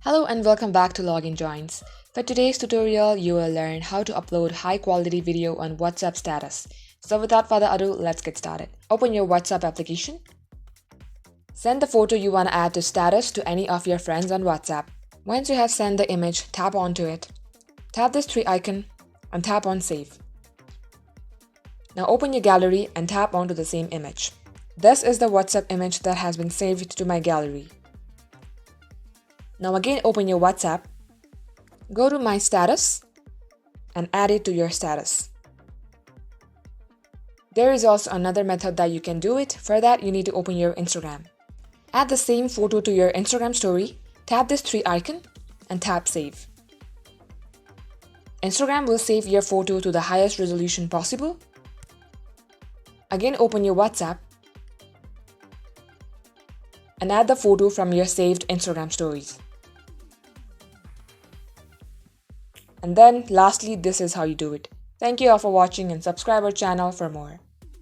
Hello and welcome back to logingiants. For today's tutorial, you will learn how to upload high-quality video on WhatsApp status. So without further ado, let's get started. Open your WhatsApp application. Send the photo you want to add to status to any of your friends on WhatsApp. Once you have sent the image, tap onto it. Tap this 3 icon and tap on Save. Now open your gallery and tap onto the same image. This is the WhatsApp image that has been saved to my gallery. Now again open your WhatsApp, go to My Status and add it to your status. There is also another method that you can do it. For that, you need to open your Instagram. Add the same photo to your Instagram story, tap this 3 icon and tap Save. Instagram will save your photo to the highest resolution possible. Again open your WhatsApp and add the photo from your saved Instagram stories. And then lastly, this is how you do it. Thank you all for watching and subscribe our channel for more.